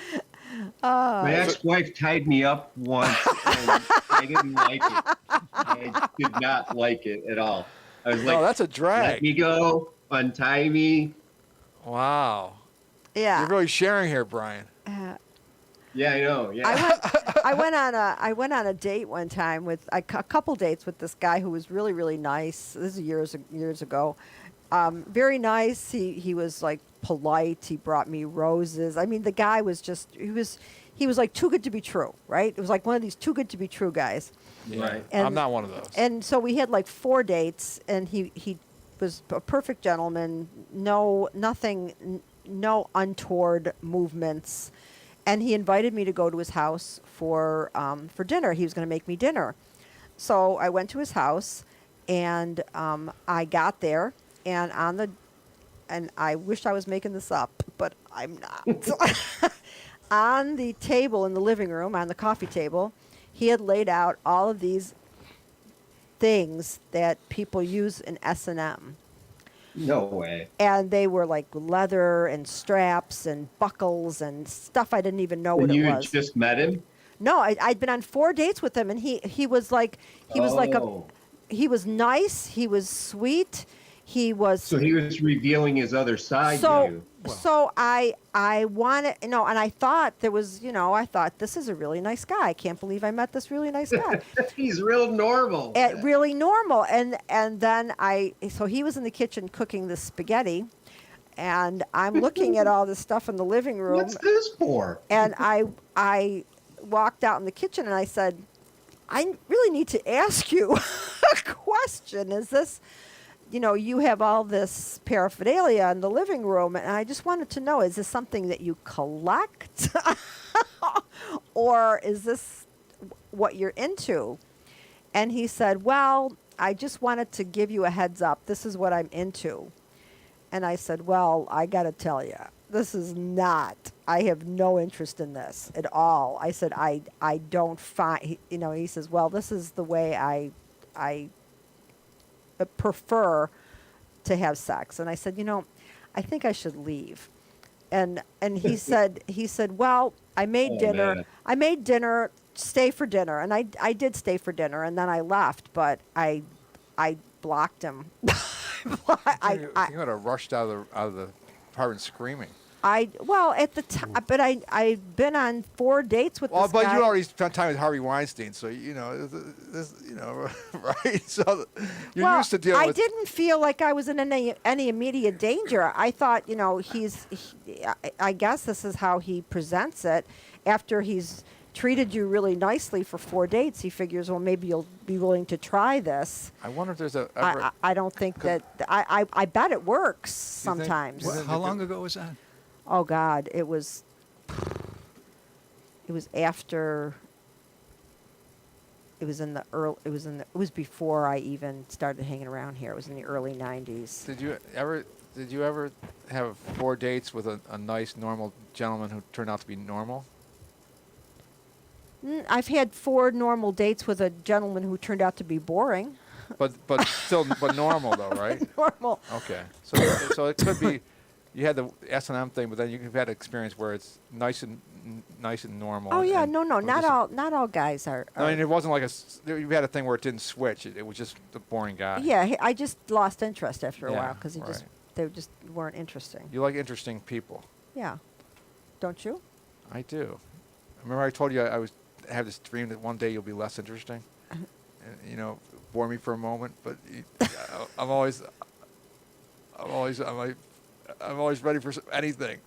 My ex-wife tied me up once, and I didn't like it. I did not like it at all. I was like, No, that's a let drag. me go, untie me. Wow. Yeah. You're really sharing here, Brian. Yeah, I know. Yeah. I went on a date one time with a couple dates with this guy who was really, really nice. This is years ago. Very nice. He was like polite. He brought me roses. I mean, the guy was just he was like too good to be true, right? It was like one of these too good to be true guys. Right. And- I'm not one of those. And so we had like 4 dates, and he was a perfect gentleman. No untoward movements. And he invited me to go to his house for dinner. He was going to make me dinner. So I went to his house, and I got there, and and I wish I was making this up, but I'm not. On the table in the living room, on the coffee table, he had laid out all of these things that people use in S&M. No way. And they were like leather and straps and buckles and stuff I didn't even know what And you it had was. just met him? No, I'd been on 4 dates with him, and he was like he was Oh. he was nice, he was sweet, he was. So he was revealing his other side to So you. so I wanted, and I thought there was, I thought this is a really nice guy. I can't believe I met this really nice guy. He's real normal. Really normal. And then so he was in the kitchen cooking the spaghetti, and I'm looking at all this stuff in the living room. What's this for? And I walked out in the kitchen and I said, I really need to ask you a question. Is this, you have all this paraphernalia in the living room, and I just wanted to know, is this something that you collect? Or is this what you're into? And he said, well, I just wanted to give you a heads up. This is what I'm into. And I said, well, I got to tell you, this is not, I have no interest in this at all. I said, I don't find, he says, well, this is the way I prefer to have sex. And I said, I think I should leave. And he said, well, I made dinner. Man. I made dinner, stay for dinner. And I did stay for dinner, and then I left, but I blocked him. You would have rushed out of the apartment screaming. Well, at the time, but I'd been on 4 dates with Well, this but guy. you already spent time with Harvey Weinstein, so right? So you're used to dealing I with. didn't feel like I was in any immediate danger. I thought, I guess this is how he presents it. After he's treated you really nicely for 4 dates, he figures, well, maybe you'll be willing to try this. I wonder if there's a. I don't think that. I bet it works Do you think- sometimes. Well, How long ago was that? Oh God, it was after. It was in the early. It was before I even started hanging around here. It was in the early '90s. Did you ever have 4 dates with a nice, normal gentleman who turned out to be normal? I've had 4 normal dates with a gentleman who turned out to be boring. But but normal though, right? Normal. Okay, so it could be you had the S&M thing, but then you've had an experience where it's nice and normal. Oh yeah, and- no, or not just- all you are. I mean, it wasn't like you had a thing where it didn't switch. It was just a boring guy. Yeah, I just lost interest after a Yeah, while because right. they just weren't interesting. You like interesting people. Yeah, don't you? I do. Remember I told you I have this dream that one day you'll be less interesting. And, bore me for a moment, but I'm always ready for anything.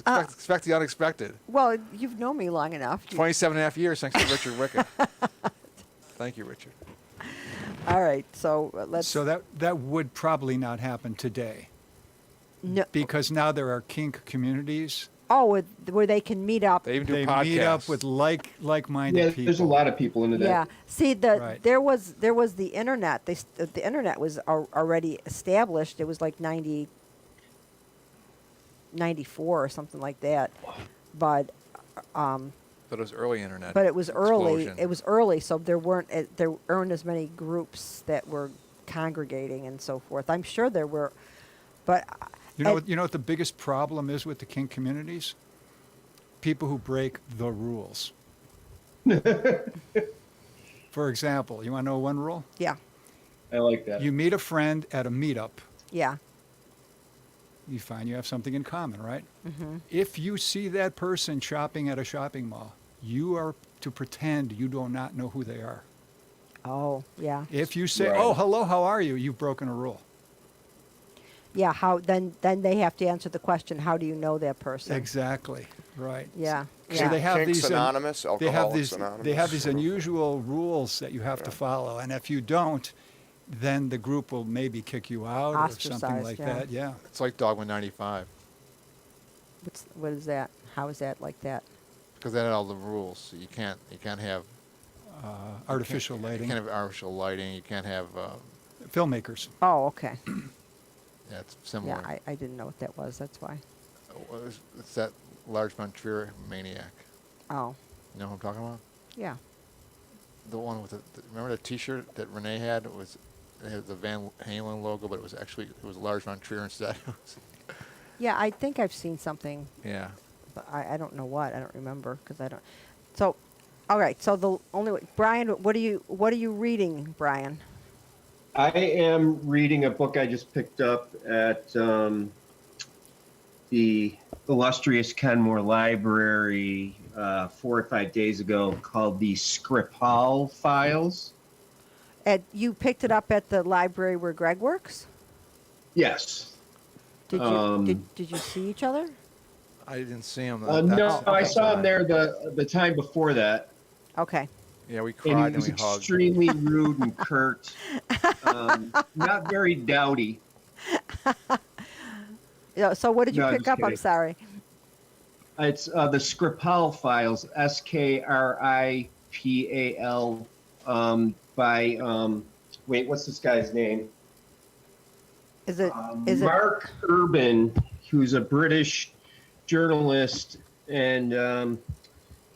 Expect the unexpected. Well, you've known me long enough. 27 and a half years thanks to Richard Wickett. Thank you, Richard. All right, so let's. So that would probably not happen today, No, because now there are kink communities. where they can meet up. They even do They podcasts. meet up with like-minded Yeah, people. there's a lot of people into that. Yeah. See, Right. there was the internet. The internet was already established. It was like 94 or something like that. But But it was early internet. it was early. explosion. It was early, so there weren't as many groups that were congregating and so forth. I'm sure there were, but You know what the biggest problem is with the kink communities? People who break the rules. For example, you want to know one rule? yeah, I like that. You meet a friend at a meetup. yeah, You find you have something in common, right? mm-hmm. If you see that person shopping at a shopping mall, you are to pretend you do not know who they are. Oh, yeah, If you say, Right. "Oh, hello, how are you?" you've broken a rule. yeah. How then they have to answer the question, how do you know that person? Exactly. Right. Yeah, So yeah. they have Kinks these Anonymous, they have Alcoholics these Anonymous. they have these unusual rules that you have to follow, and if you don't, then the group will maybe kick you out or something Ostracized, like yeah. that. Yeah. It's like Dogma 95 What is that? How is that like that? because they had all the rules. So you can't have Artificial you lighting. can't have artificial lighting. You can't have. Filmmakers. Oh, okay. Yeah, it's similar. Yeah, I didn't know what that was. That's why. It's that Lars von Trier maniac. Oh, You know who I'm talking about? yeah. The one with remember the T-shirt that Renee had? It had the Van Halen logo, but it was Lars von Trier instead. Yeah, I think I've seen something, Yeah. but I don't know what. I don't remember because I don't. So, all right. So the only way, Brian, what are you reading, Brian? I am reading a book I just picked up at the illustrious Kenmore Library 4 or 5 days ago, called the Skripal Files. You picked it up at the library where Greg works? Yes. Did you see each other? I didn't see him. No, I that's saw him why. there the time before that, Okay. Yeah, we and cried he and was we hugged. extremely rude and curt, not very dowdy. Yeah, so what did you No, pick just up? I'm kidding. sorry. It's the Skripal Files, Skriipal, by wait, what's this guy's name? Is it is it Mark Urban, who's a British journalist, and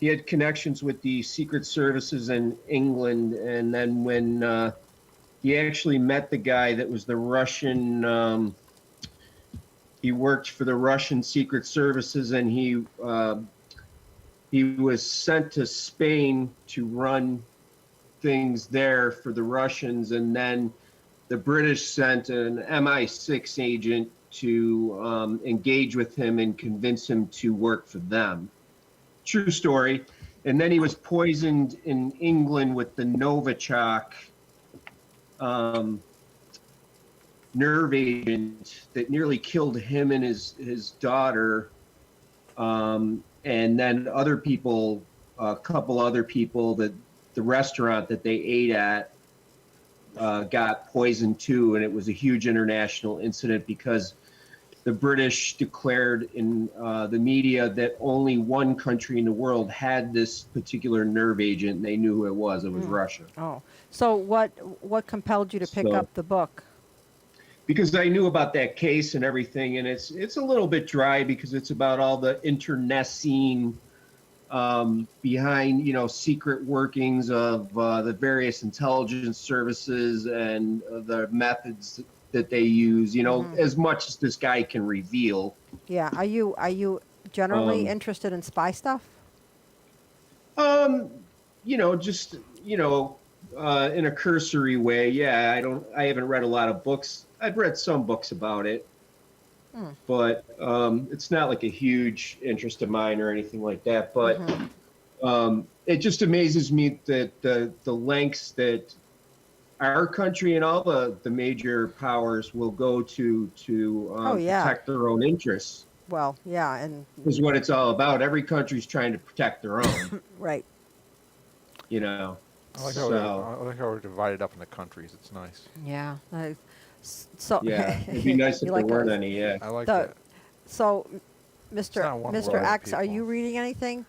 he had connections with the secret services in England. And then when he actually met the guy that was the Russian, he worked for the Russian secret services, and he was sent to Spain to run things there for the Russians, and then the British sent an MI6 agent to engage with him and convince him to work for them. True story. And then he was poisoned in England with the Novichok nerve agent that nearly killed him and his daughter. And then other people, a couple other people, that the restaurant that they ate at got poisoned too, and it was a huge international incident because the British declared in the media that only one country in the world had this particular nerve agent, and they knew who it was. It was Russia. Oh. So what compelled you to pick So- up the book? Because I knew about that case and everything, and it's a little bit dry because it's about all the internecine behind, secret workings of the various intelligence services and the methods that they use, as much as this guy can reveal. Yeah. Are you generally Um, interested in spy stuff? Just in a cursory way. Yeah, I haven't read a lot of books. I've read some books about it, but it's not like a huge interest of mine or anything like that. But it just amazes me that the lengths that our country and all the major powers will go to Oh, yeah. protect their own interests. Well, yeah, and Is what it's all about. Every country's trying to protect their own. right. I like, So- I like how we're divided up into countries. It's nice. Yeah. So Yeah, it'd be nice if you there like weren't those? any. Yeah. I like The- that. So, not one Mr. world, X, are people. you reading anything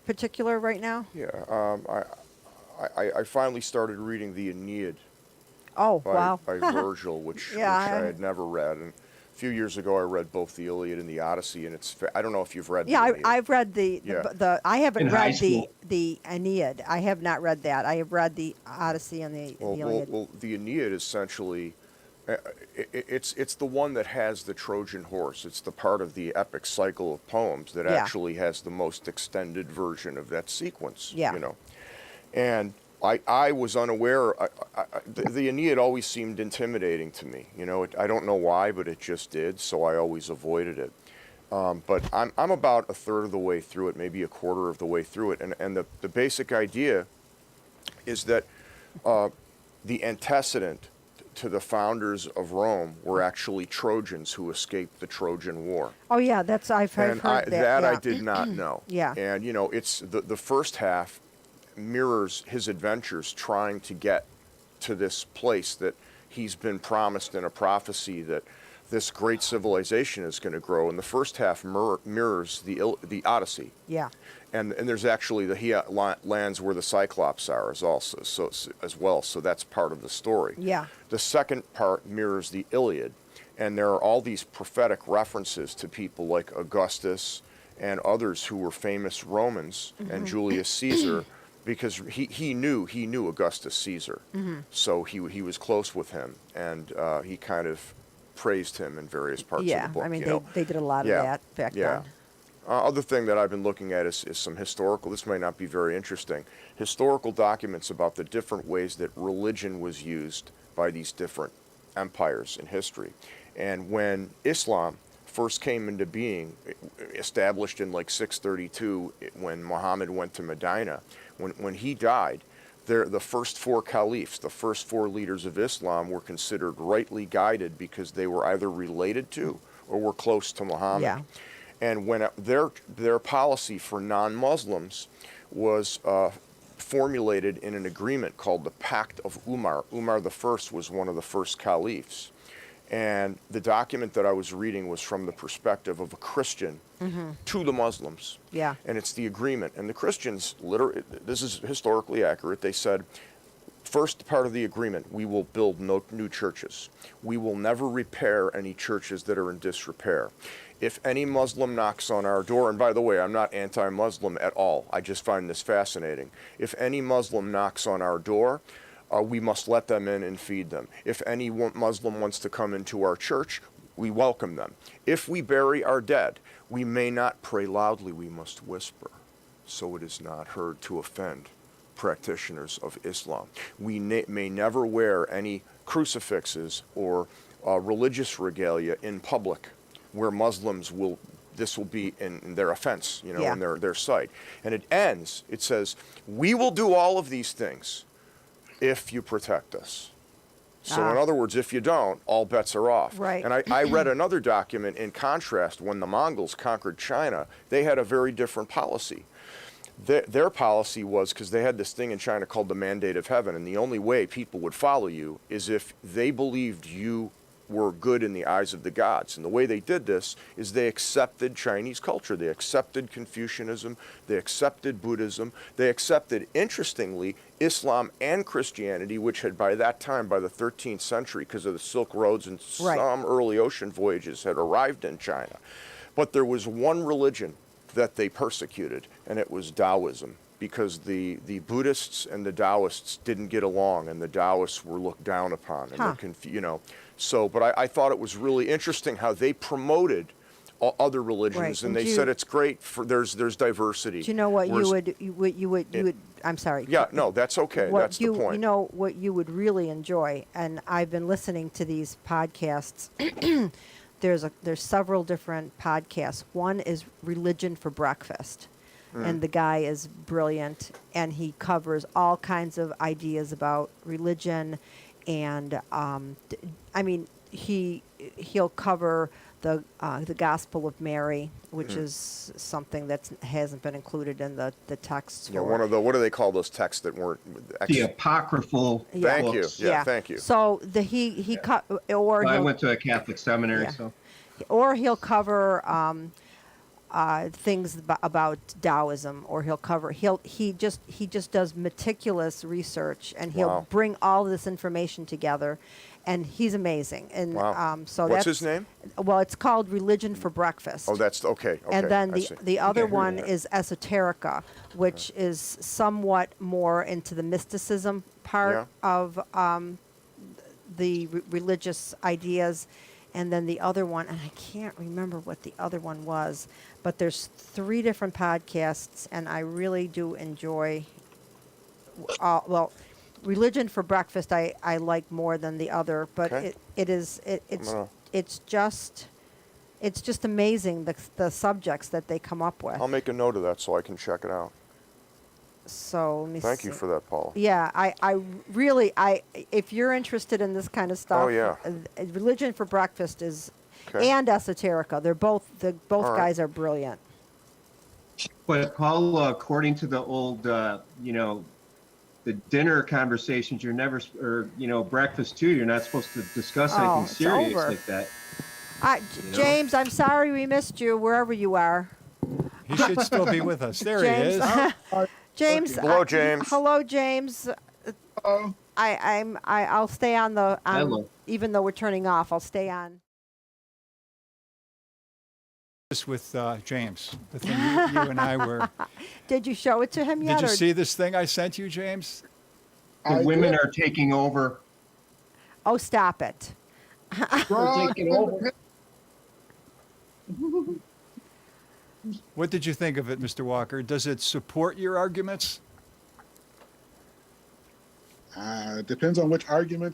particular right now? Yeah, I finally started reading the Aeneid Oh, by, wow. by Virgil, which Yeah, I I- had never read. And a few years ago, I read both the Iliad and the Odyssey, and I don't know if you've read. Yeah, the Aeneid. I've read Yeah. the I haven't In high read school. the Aeneid. I have not read that. I have read the Odyssey and the Iliad. Well, the Aeneid essentially, it's the one that has the Trojan horse. It's the part of the epic cycle of poems that Yeah. actually has the most extended version of that sequence. Yeah. And I was unaware. The Aeneid always seemed intimidating to me. I don't know why, but it just did. So I always avoided it. But I'm about a third of the way through it, maybe a quarter of the way through it, and the basic idea is that the antecedent to the founders of Rome were actually Trojans who escaped the Trojan War. Oh yeah, I've heard And that. that I yeah. did not know. Yeah. And it's the first half mirrors his adventures trying to get to this place that he's been promised in a prophecy that this great civilization is going to grow. And the first half mirrors the Odyssey. Yeah. And there's actually he lands where the Cyclops are as well. So that's part of the story. Yeah. The second part mirrors the Iliad, and there are all these prophetic references to people like Augustus and others who were famous Romans and Julius Caesar, because he knew Augustus Caesar, so he was close with him, and he kind of praised him in various parts Yeah. of the book. I mean, you know? they did a lot Yeah. of that back Yeah. then. Other thing that I've been looking at is some historical, this may not be very interesting, historical documents about the different ways that religion was used by these different empires in history. And when Islam first came into being, established in like 632, when Muhammad went to Medina, when he died, the first four caliphs, the first four leaders of Islam, were considered rightly guided because they were either related to or were close to Muhammad. Yeah. And when their policy for non-Muslims was formulated in an agreement called the Pact of Umar. Umar the First was one of the first caliphs. And the document that I was reading was from the perspective of a Christian to the Muslims. Yeah. And it's the agreement. And the Christians, this is historically accurate, they said, first part of the agreement, we will build no new churches. We will never repair any churches that are in disrepair. If any Muslim knocks on our door, and by the way, I'm not anti-Muslim at all, I just find this fascinating. If any Muslim knocks on our door, we must let them in and feed them. If any Muslim wants to come into our church, we welcome them. If we bury our dead, we may not pray loudly, we must whisper, so it is not heard to offend practitioners of Islam. We may never wear any crucifixes or religious regalia in public, where Muslims will, this will be in their offense, you know, Yeah. in their sight. And it ends, it says, we will do all of these things if you protect us. So in other words, if you don't, all bets are off. Right. And I read another document in contrast. When the Mongols conquered China, they had a very different policy. Their policy was, because they had this thing in China called the Mandate of Heaven, and the only way people would follow you is if they believed you were good in the eyes of the gods. And the way they did this is they accepted Chinese culture. They accepted Confucianism. They accepted Buddhism. They accepted, interestingly, Islam and Christianity, which had by that time, by the 13th century, because of the Silk Roads and Right. some early ocean voyages, had arrived in China. But there was one religion that they persecuted, and it was Taoism, because the Buddhists and the Taoists didn't get along, and the Taoists were looked down upon, and Huh. you know. So, but I thought it was really interesting how they promoted other religions, Right. and And they said it's great for there's diversity. Do you know what Whereas- you would? I'm sorry. Yeah, no, that's okay. What That's the point. You know what you would really enjoy, and I've been listening to these podcasts. There's several different podcasts. One is Religion for Breakfast, and the guy is brilliant, and he covers all kinds of ideas about religion, and I mean he'll cover the Gospel of Mary, which is something that hasn't been included in the texts. Yeah, for- one of the, what do they call those texts that weren't? The apocryphal Yeah. Thank you. books. Yeah, thank you. So he cut, or I he'll, went to a Catholic seminary, Yeah. so or he'll cover things about Taoism, or he just does meticulous research, and he'll Wow. bring all this information together, and he's amazing. And Wow. so What's that's his name? Well, it's called Religion for Breakfast. Oh, that's okay. Okay. And then I see. the other I heard one that. is Esoterica, which is somewhat more into the mysticism part Yeah. of the religious ideas. And then the other one, and I can't remember what the other one was, but there's 3 different podcasts, and I really do enjoy. Well, Religion for Breakfast I like more than the other, but Okay. it's gonna- it's just amazing the subjects that they come up with. I'll make a note of that so I can check it out. So let me Thank you see. for that, Paula. Yeah, I really if you're interested in this kind of stuff, Oh, yeah. Religion for Breakfast is Okay. and Esoterica. They're both All right. guys are brilliant. But Paula, according to the old, the dinner conversations, you're never, or breakfast too. You're not supposed to discuss Oh, anything it's serious over. like that. know? James, I'm sorry we missed you wherever you are. He should still be with us. There James, he is. James. Hello, James. Hello, James. I'll stay on Hello. even though we're turning off. I'll stay on. This with James, the thing you and I were. Did you show it to him yet? Did you or- see this thing I sent you, James? The women are taking over. Oh, stop it. They're taking over. What did you think of it, Mr. Walker? Does it support your arguments? Depends on which arguments